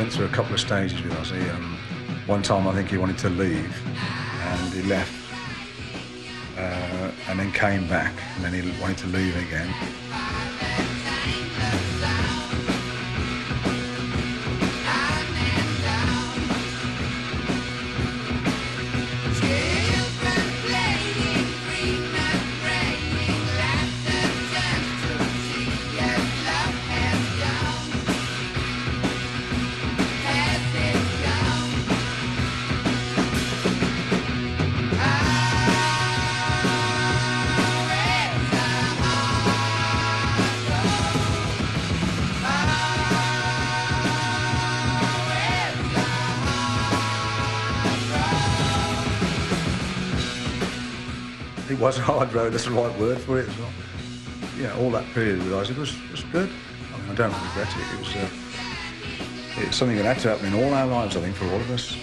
went through a couple of stages with us. One time I think he wanted to leave, and he left, and then came back, and then he wanted to leave again. It was a hard road, that's the right word for it as well. Yeah, all that period with us, it was good. I mean, I don't regret it. It's something that had to happen in all our lives, I think, for all of us.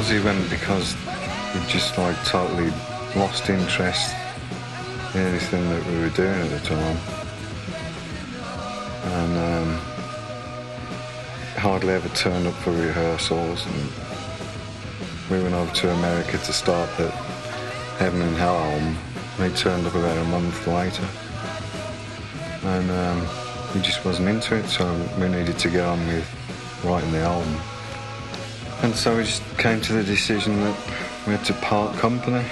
He went because he just like totally lost interest in anything that we were doing at the time, and hardly ever turned up for rehearsals. And we went over to America to start the Heaven and Hell album. They turned up about a month later, and he just wasn't into it, so we needed to get on with writing the album. And so we just came to the decision that we had to part company.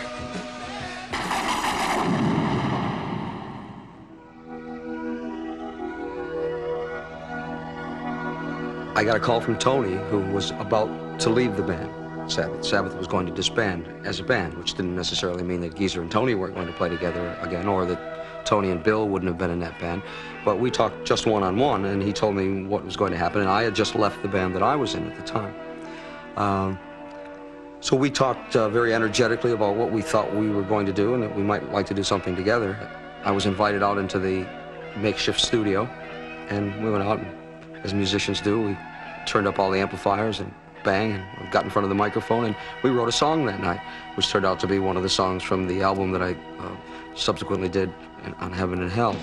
I got a call from Tony, who was about to leave the band, Sabbath. Sabbath was going to disband as a band, which didn't necessarily mean that Geezer and Tony weren't going to play together again, or that Tony and Bill wouldn't have been in that band. But we talked just one-on-one, and he told me what was going to happen, and I had just left the band that I was in at the time. So we talked very energetically about what we thought we were going to do and that we might like to do something together. I was invited out into the makeshift studio, and we went out, and, as musicians do, we turned up all the amplifiers and bang, and got in front of the microphone, and we wrote a song that night, which turned out to be one of the songs from the album that I subsequently did on Heaven and Hell.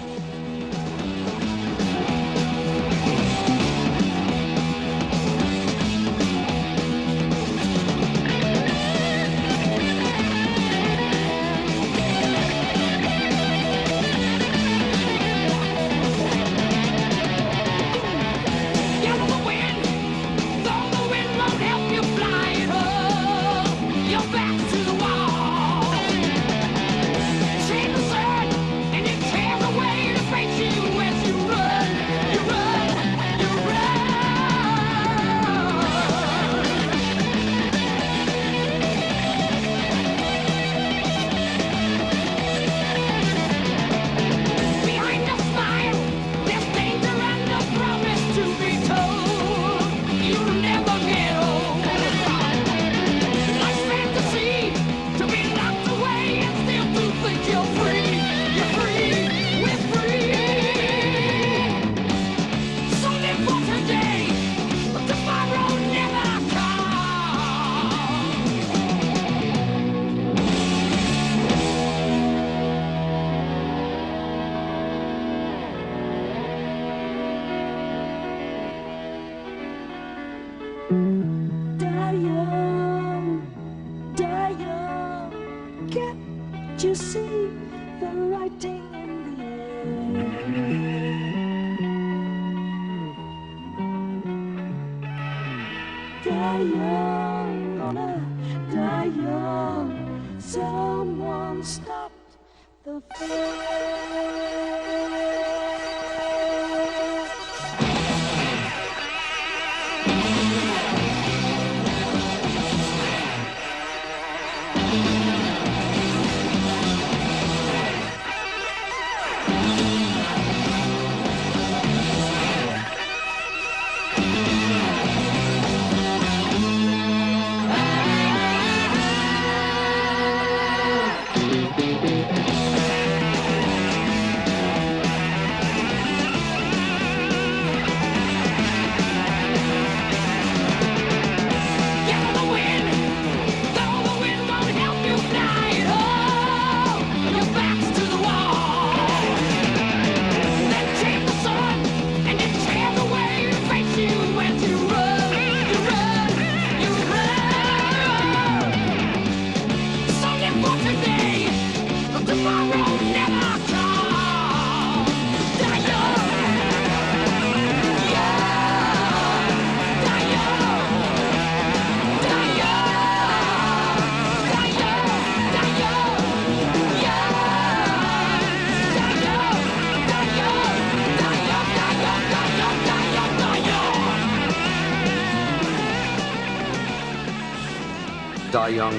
Die Young,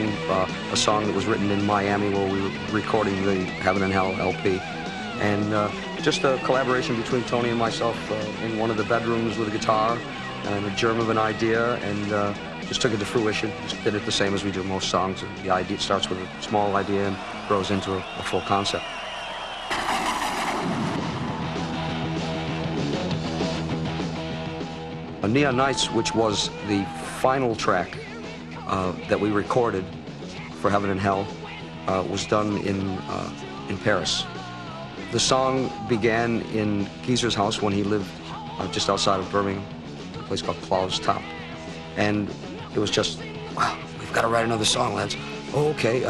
a song that was written in Miami where we were recording the Heaven and Hell LP. And just a collaboration between Tony and myself in one of the bedrooms with a guitar and a germ of an idea, and just took it to fruition. Just did it the same as we do most songs. The idea starts with a small idea and grows into a full concept. Neon Nights, which was the final track that we recorded for Heaven and Hell, was done in Paris. The song began in Geezer's house when he lived just outside of Birmingham, a place called Clough's Top. And it was just, wow, we've got to write another song, lads. Oh, okay,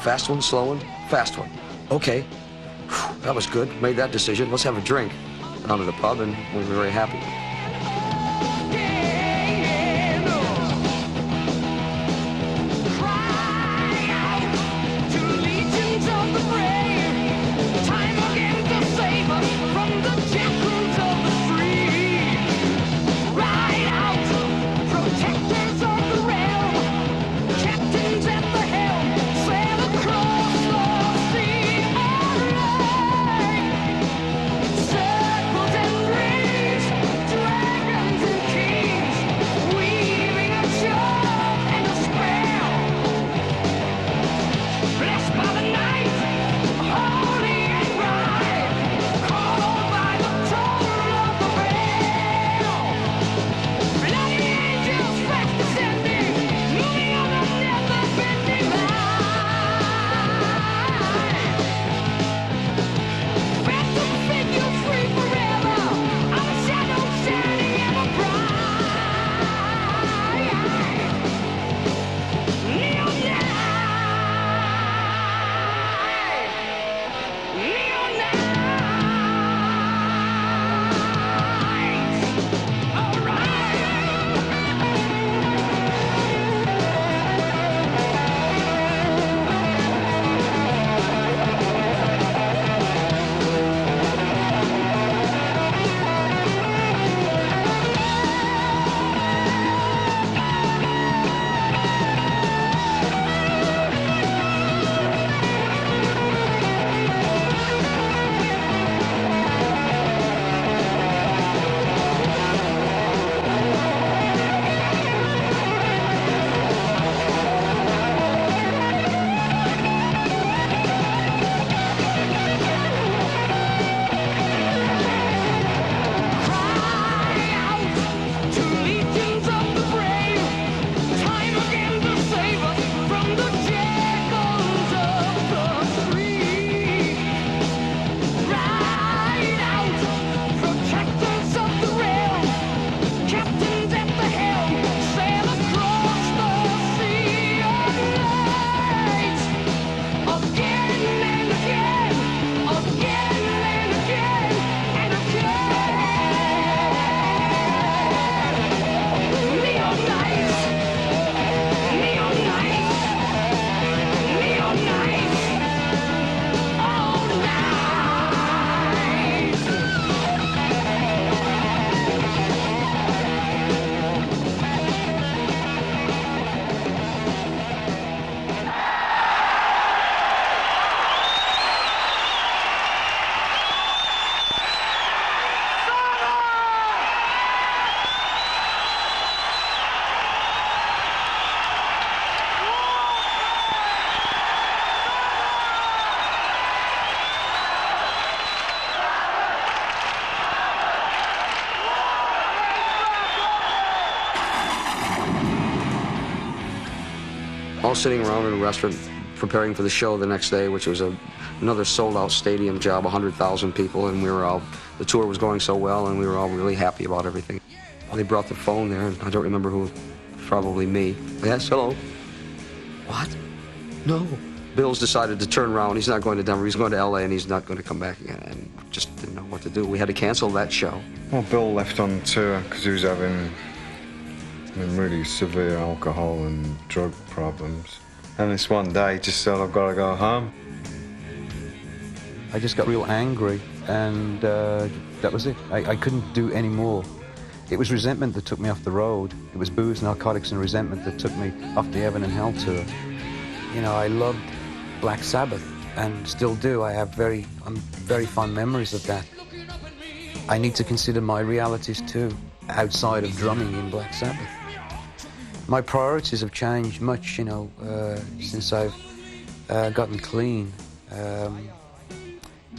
Fast one, slow one, fast one. Okay, whew, that was good. Made that decision. Let's have a drink. Down to the pub, and we were very happy. All sitting around in a restaurant preparing for the show the next day, which was another sold-out stadium job, 100,000 people, and the tour was going so well, and we were all really happy about everything. They brought the phone there, and I don't remember who, probably me. Yes, hello? What? No. Bill's decided to turn around. He's not going to Denver. He's going to L.A., and he's not going to come back again, and just didn't know what to do. We had to cancel that show. Well, Bill left on tour because he was having really severe alcohol and drug problems. And this one day he just said, I've got to go home. I just got real angry, and that was it. I couldn't do any more. It was resentment that took me off the road. It was booze, narcotics, and resentment that took me off the Heaven and Hell tour. You know, I loved Black Sabbath, and still do. I have very fond memories of that. I need to consider my realities too, outside of drumming in Black Sabbath. My priorities have changed much, you know, since I've gotten clean.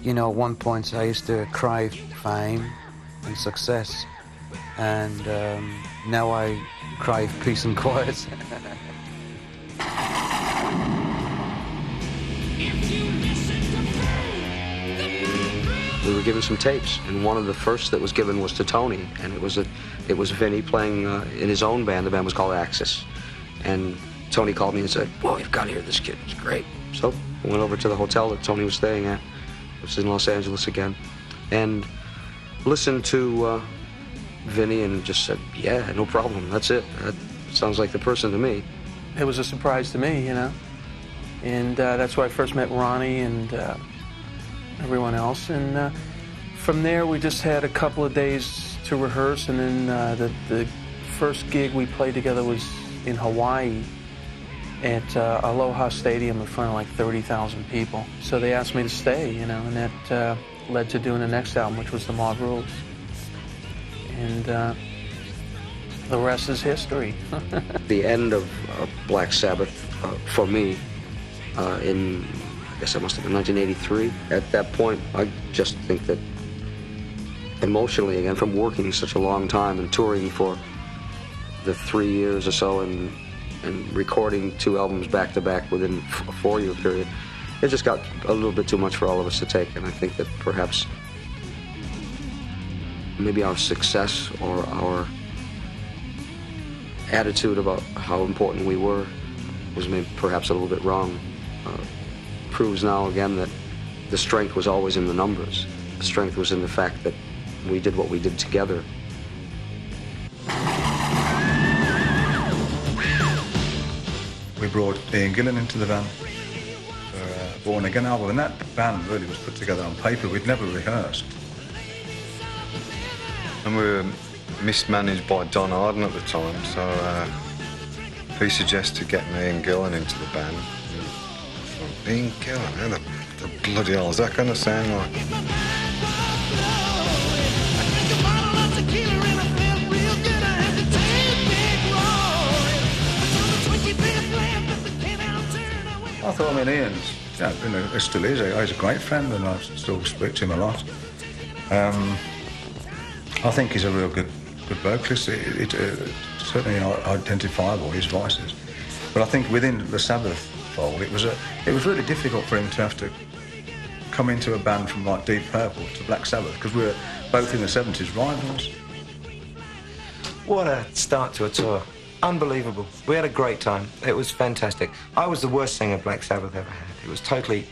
You know, at one point I used to crave fame and success, and now I crave peace and quiet. We were given some tapes, and one of the first that was given was to Tony, and it was Vinnie playing in his own band. The band was called Axis, and Tony called me and said, "Whoa, you've got to hear this kid. He's great." So I went over to the hotel that Tony was staying at, which is in Los Angeles again, and listened to Vinnie and just said, "Yeah, no problem. That's it. That sounds like the person to me." It was a surprise to me, you know, and that's where I first met Ronnie and everyone else. And from there, we just had a couple of days to rehearse, and then the first gig we played together was in Hawaii at Aloha Stadium in front of like 30,000 people. So they asked me to stay, you know, and that led to doing the next album, which was The Mob Rules. And the rest is history. The end of Black Sabbath, for me, in, I guess it must have been 1983. At that point, I just think that emotionally, again, from working such a long time and touring for the 3 years or so and recording 2 albums back-to-back within a 4-year period, it just got a little bit too much for all of us to take. And I think that perhaps maybe our success or our attitude about how important we were was maybe perhaps a little bit wrong. Proves now again that the strength was always in the numbers. The strength was in the fact that we did what we did together. We brought Ian Gillan into the band for Born Again album, and that band really was put together on paper. We'd never rehearsed. And we were mismanaged by Don Arden at the time, so he suggested getting Ian Gillan into the band. Ian Gillan, how the bloody hell is that going to sound like? I thought, I mean, Ian's, you know, he still is. He's a great friend, and I still speak to him a lot. I think he's a real good vocalist. Certainly identifiable, his voices. But I think within the Sabbath fold, it was really difficult for him to have to come into a band from like Deep Purple to Black Sabbath, because we were both in the 70s rivals. What a start to a tour. Unbelievable. We had a great time. It was fantastic. I was the worst singer Black Sabbath ever had. It was totally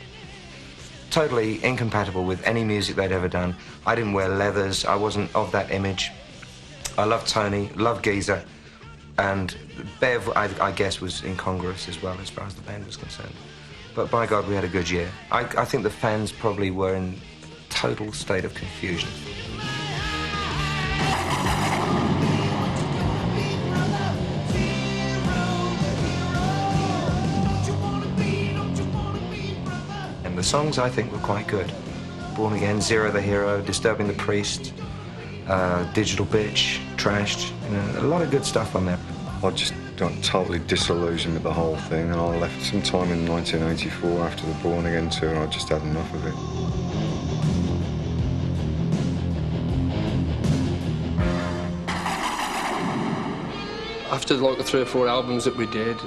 incompatible with any music they'd ever done. I didn't wear leathers. I wasn't of that image. I loved Tony, loved Geezer, and Bev, I guess, was incongruous as well as far as the band was concerned. But by God, we had a good year. I think the fans probably were in a total state of confusion. And the songs, I think, were quite good. Born Again, Zero the Hero, Disturbing the Priest, Digital Bitch, Trashed, you know, a lot of good stuff on there. I just got totally disillusioned with the whole thing, and I left sometime in 1984 after the Born Again tour, and I just had enough of it. After like the 3 or 4 albums that we did,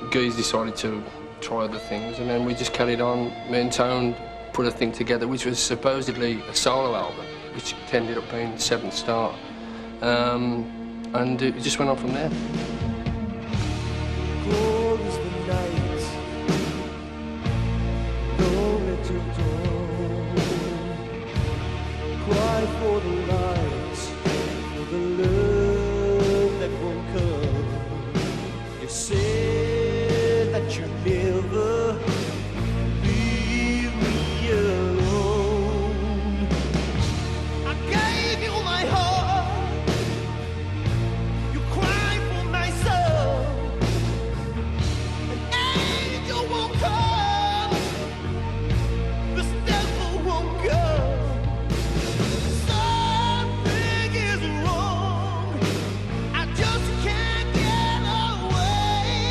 Geese decided to try other things, and then we just carried on. Me and Tone put a thing together which was supposedly a solo album, which ended up being Seventh Start, and it just went on from there. Cold is the night, lonely to dawn. Cry for the light, for the love that won't come. You say that you never leave me alone. I gave you my heart, you cried for my soul. An angel won't come, this devil won't go. Something is wrong, I just can't get away.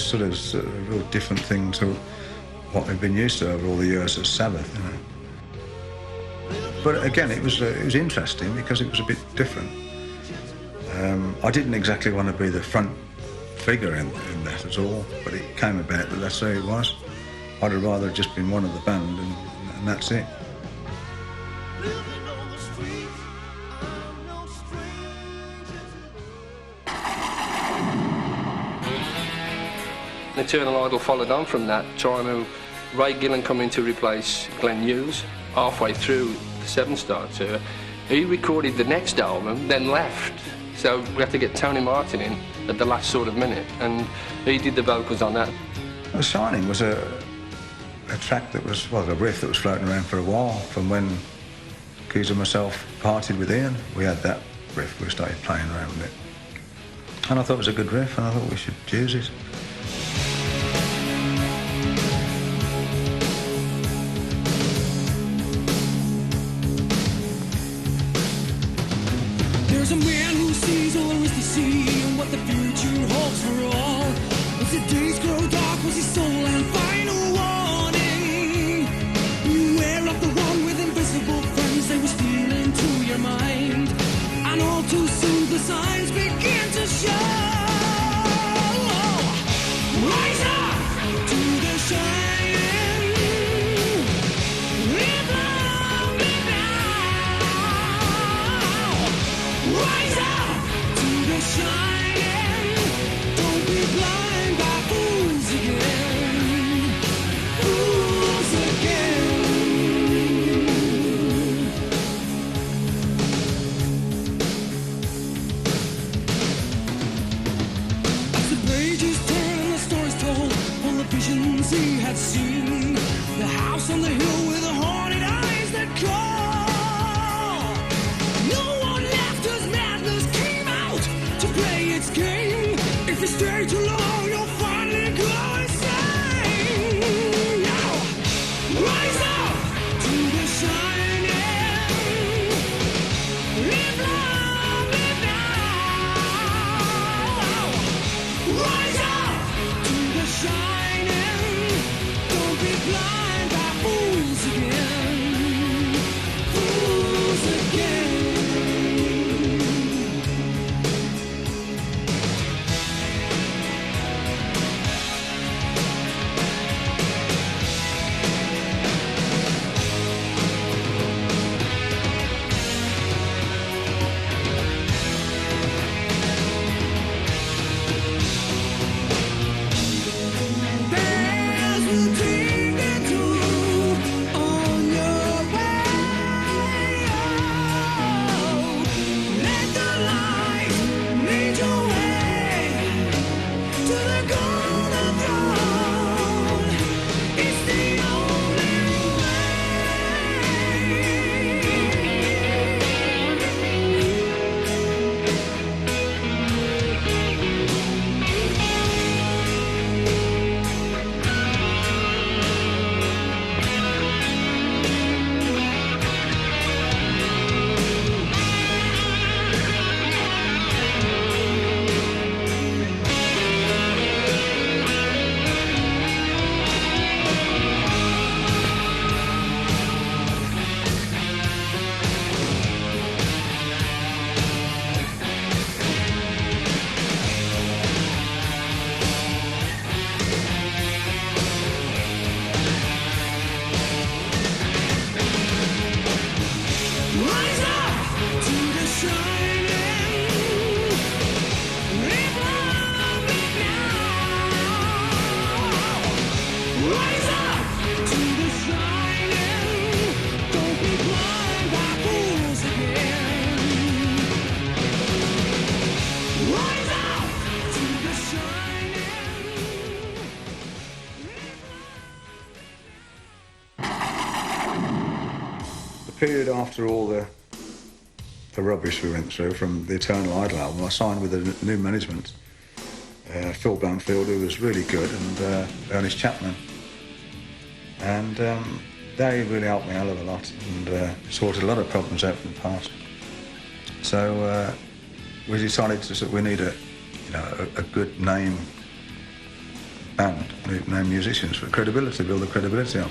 sort of a real different thing to what we've been used to over all the years of Sabbath, you know. But again, it was interesting because it was a bit different. I didn't exactly want to be the front figure in that at all, but it came about that that's who it was. I'd have rather just been one of the band, and that's it. Eternal Idol followed on from that, trying to Ray Gillan come in to replace Glenn Hughes halfway through the Seven Star tour. He recorded the next album, then left. So we had to get Tony Martin in at the last sort of minute, and he did the vocals on that. The Shining was a track that was, well, a riff that was floating around for a while from when Keys and myself parted with Ian. We had that riff, we started playing around with it. And I thought it was a good riff, and I thought we should use it. There's a man who sees all there is to see and what the future holds for all. As the days grow dark, was his soul and final warning. Beware of the one with invisible friends, they will steal into your mind. And all too soon the signs begin to show. Rise up to the shining. Live long, live now. Rise up to the shining. Don't be blind by fools again. Fools again. As the pages turn and the stories told, all the visions he had seen. The house on the hill with the haunted eyes that call. No one left as madness came out to play its game. If you stay too long, you'll finally go insane. Now, rise up to the shining. Live long, live now. Rise up to the shining. Don't be blind by fools again. Fools again. Bells will tinkle too on your way. Let the light lead your way to the golden throne. It's the only rise up to the shining. Live long, live now. Rise up to the shining. Don't be blind by fools again. Rise up to the shining. The period after all the rubbish we went through from the Eternal Idol album, I signed with a new management, Phil Banfield, who was really good, and Ernest Chapman. And they really helped me a hell of a lot and sorted a lot of problems out from the past. So we decided we need a good name band, name musicians, for credibility, build the credibility up.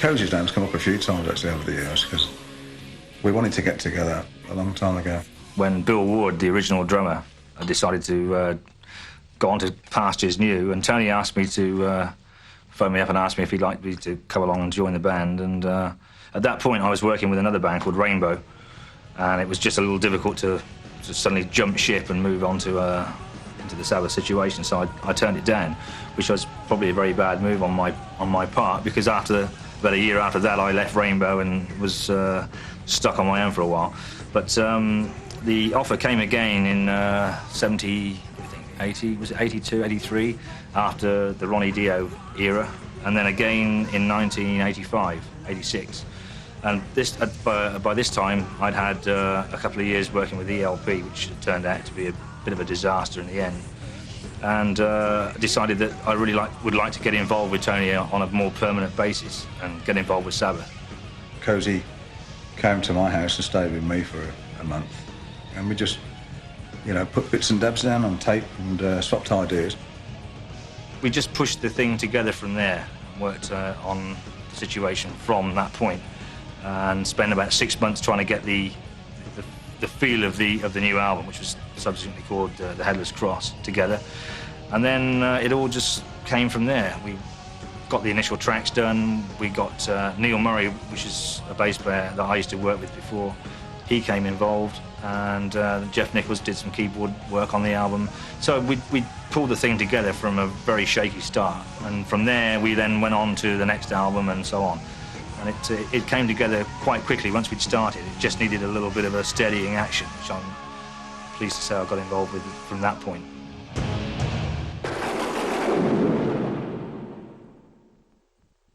Cozy's name's come up a few times actually over the years because we wanted to get together a long time ago. When Bill Ward, the original drummer, decided to go on to pastures new, and Tony asked me to phone me up and asked me if he'd like me to come along and join the band. And at that point, I was working with another band called Rainbow, and it was just a little difficult to suddenly jump ship and move on to into the Sabbath situation. So I turned it down, which was probably a very bad move on my part, because about a year after that, I left Rainbow and was stuck on my own for a while. But the offer came again in 82, 83, after the Ronnie Dio era, and then again in 1985, 86. And by this time, I'd had a couple of years working with ELP, which turned out to be bit of a disaster in the end. And decided that I really would like to get involved with Tony on a more permanent basis and get involved with Sabbath. Cozy came to my house and stayed with me for a month, and we just, you know, put bits and dabs down on tape and swapped ideas. We just pushed the thing together from there and worked on the situation from that point, and spent about 6 months trying to get the feel of the new album, which was subsequently called the Headless Cross, together. And then it all just came from there. We got the initial tracks done. We got Neil Murray, which is a bass player that I used to work with before. He came involved, and Jeff Nichols did some keyboard work on the album. So we pulled the thing together from a very shaky start, and from there we then went on to the next album and so on. And it came together quite quickly once we'd started. It just needed a little bit of a steadying action, which I'm pleased to say I got involved with from that point.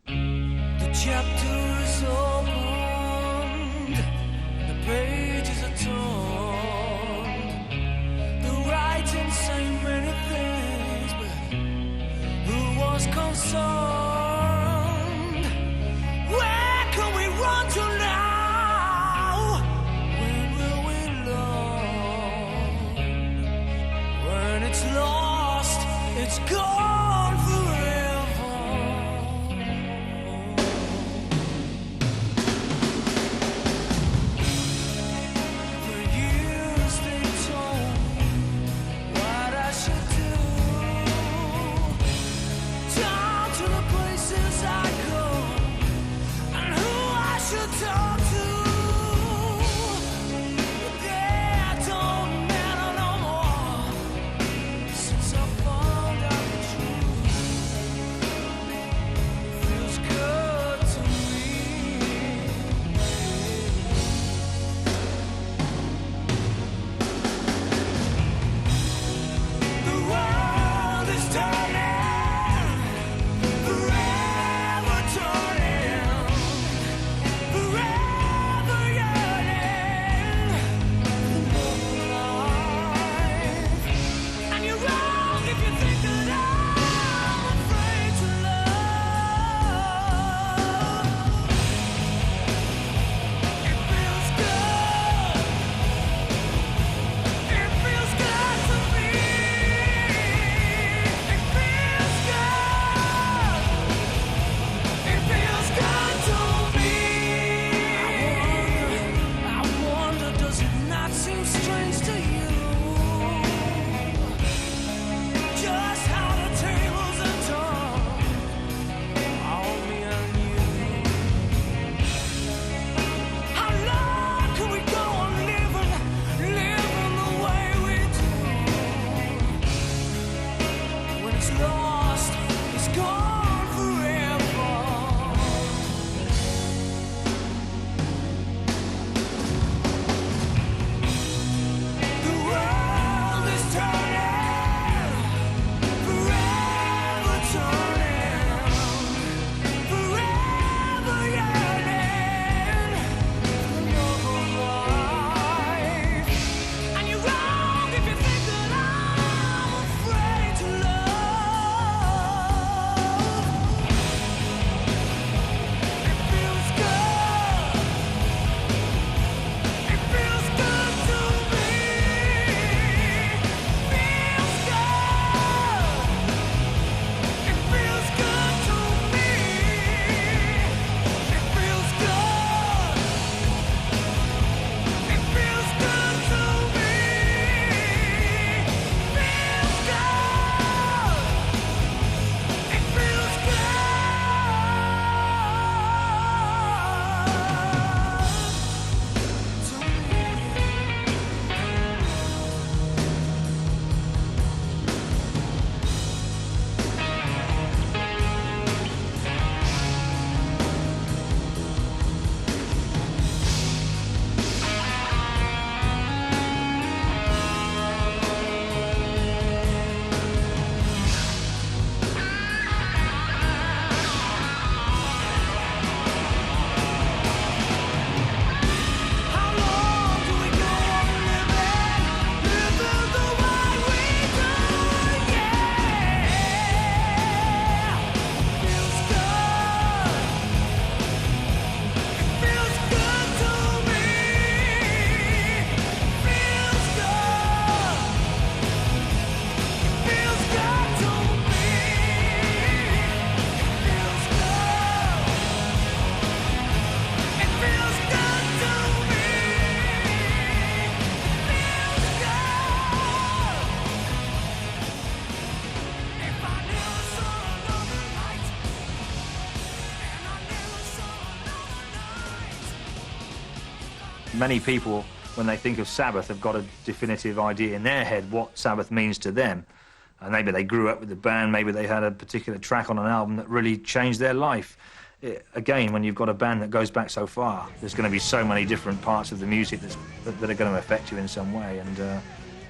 The chapter is opened, the pages are torn. The writing say many things, but who was concerned? Where can we run to now? When will we learn? When it's lost, it's gone forever. For years they told me what I should do, down to the places I go and who I should talk to. But they don't matter no more since I found out the truth. It feels good to me. The world is turning, forever turning, forever yearning for more life. And you're wrong if you think that I'm afraid to love. It feels good. It feels good to me. It feels good. It feels good to me. I wonder, does it not seem strange to you? Just how the tables are turned on me and you. How long can we go on living the way we do? When it's lost, it's gone forever. The world is turning, forever turning, forever yearning for another life. And you're wrong if you think that I'm afraid to love. many people, when they think of Sabbath, have got a definitive idea in their head what Sabbath means to them. And maybe they grew up with the band, maybe they had a particular track on an album that really changed their life. Again, when you've got a band that goes back so far, there's going to be so many different parts of the music that are going to affect you in some way. And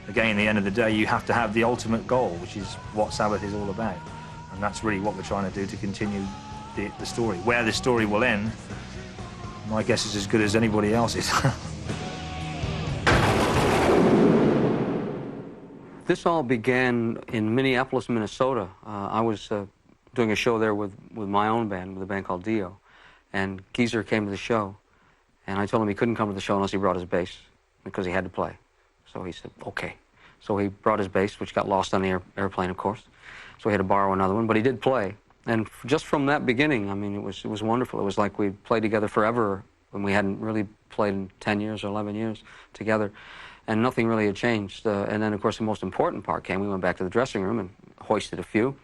again, at the end of the day, you have to have the ultimate goal, which is what Sabbath is all about. And that's really what we're trying to do to continue the story. Where the story will end, my guess is as good as anybody else's. This all began in Minneapolis, Minnesota. I was doing a show there with my own band, with a band called Dio. And Geezer came to the show, and I told him he couldn't come to the show unless he brought his bass, because he had to play. So he said, okay. So he brought his bass, which got lost on the airplane, of course. So he had to borrow another one, but he did play. And just from that beginning, I mean, it was wonderful. It was like we played together forever when we hadn't really played in 10 years or 11 years together. And nothing really had changed. And then, of course, the most important part came. We went back to the dressing room and hoisted a few.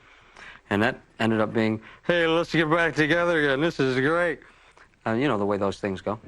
And that ended up being, hey, let's get back together again. This is great. You know the way those things go.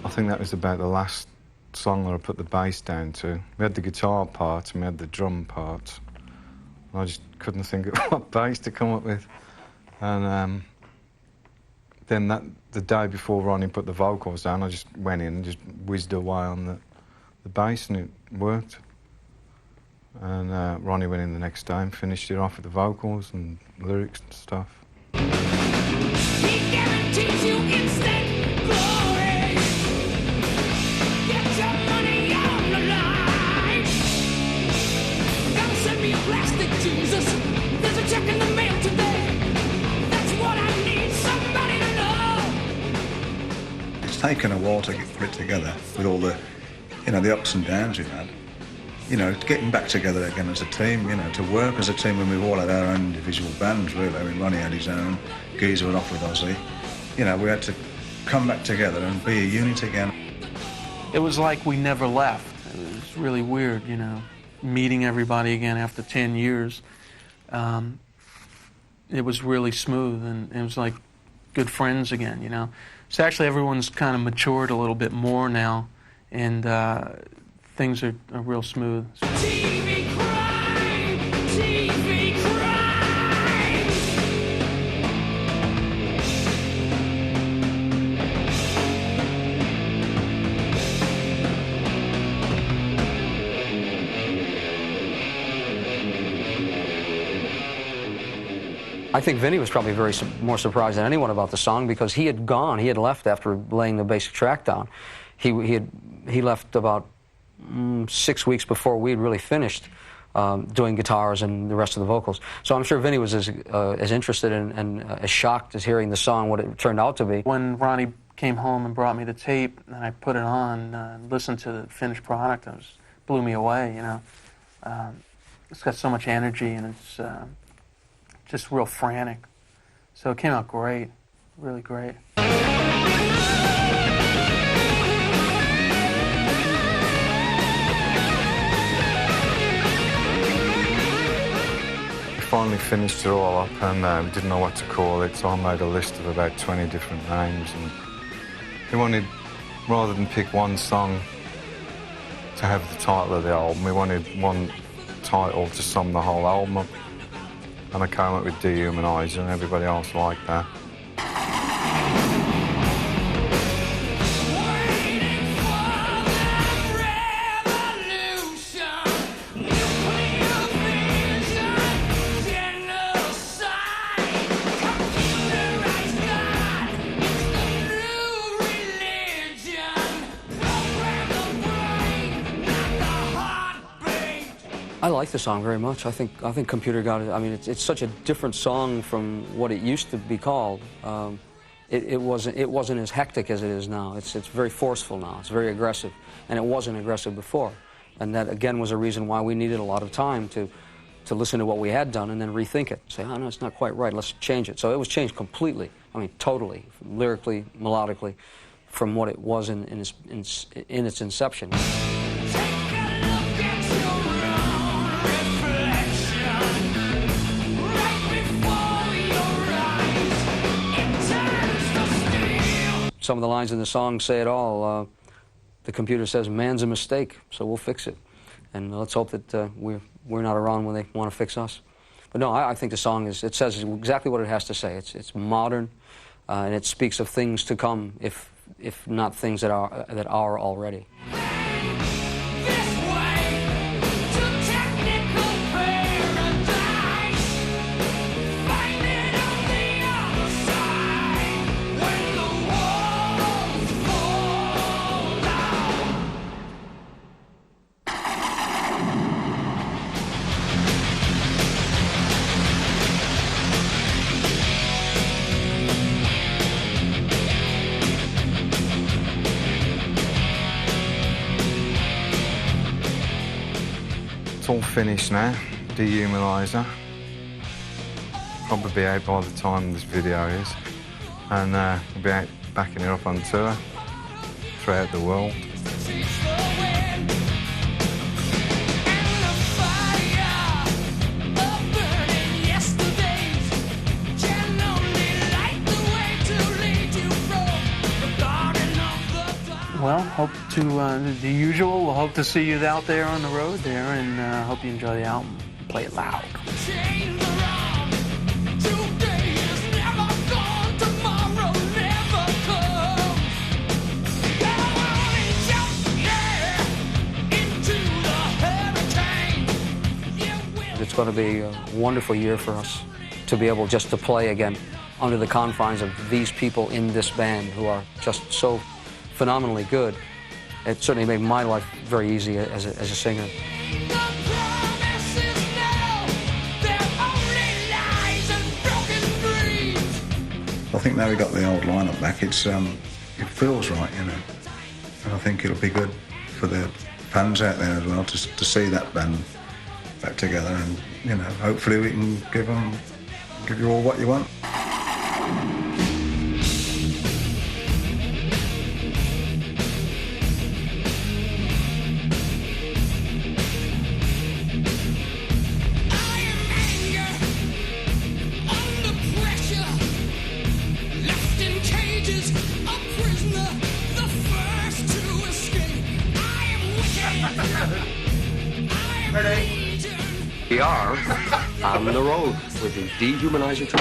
I think that was about the last song that I put the bass down to. We had the guitar part and we had the drum part. And I just couldn't think of what bass to come up with. And then the day before Ronnie put the vocals down, I just went in and just whizzed away on the bass, and it worked. And Ronnie went in the next day and finished it off with the vocals and lyrics and stuff. He guarantees you instant glory. Get your money on the line. Gotta send me a plastic Jesus. There's a check in the mail today. That's what I need somebody to know. It's taken a while to put it together with all the, you know, the ups and downs we've had. You know, getting back together again as a team, you know, to work as a team when we've all had our own individual bands, really. I mean, Ronnie had his own, Geezer went off with Ozzy. You know, we had to come back together and be a unit again. It was like we never left. It was really weird, you know, meeting everybody again after 10 years. It was really smooth, and it was like good friends again, you know. So actually everyone's kind of matured a little bit more now, and things are real smooth. TV crime, TV crime. I think Vinnie was probably more surprised than anyone about the song, because he had gone. He had left after laying the basic track down. He left about 6 weeks before we had really finished doing guitars and the rest of the vocals. So I'm sure Vinnie was as interested and as shocked as hearing the song, what it turned out to be. When Ronnie came home and brought me the tape, and I put it on and listened to the finished product, it blew me away, you know. It's got so much energy, and it's just real frantic. So it came out great, really great. Finally finished it all up, and we didn't know what to call it, so I made a list of about 20 different names. And we wanted, rather than pick one song to have the title of the album, we wanted one title to sum the whole album up. And I came up with Dehumanizer, and everybody else liked that. I like the song very much. I think Computer got it. I mean, it's such a different song from what it used to be called. it wasn't as hectic as it is now. It's very forceful now. It's very aggressive, and it wasn't aggressive before. And that again was a reason why we needed a lot of time to listen to what we had done and then rethink it. Say, oh no, it's not quite right. Let's change it. So it was changed completely. I mean, totally, lyrically, melodically, from what it was in its inception. Some of the lines in the song say it all. The computer says, man's a mistake, so we'll fix it. And let's hope that we're not around when they want to fix us. But no, I think the song it says exactly what it has to say. It's modern, and it speaks of things to come, if not things that are already. It's all finished now, Dehumanizer. Probably be out by the time this video is. And we'll be out backing it up on tour throughout the world. Well, hope to, the usual, we'll hope to see you out there on the road there, and hope you enjoy the album. Play it loud. It's going to be a wonderful year for us to be able just to play again under the confines of these people in this band who are just so phenomenally good. It certainly made my life very easy as a singer. I think now we got the old lineup back, it feels right, you know. And I think it'll be good for the fans out there as well to see that band back together, and you know, hopefully we can give you all what you want. We are on the road with the Dehumanizer tour.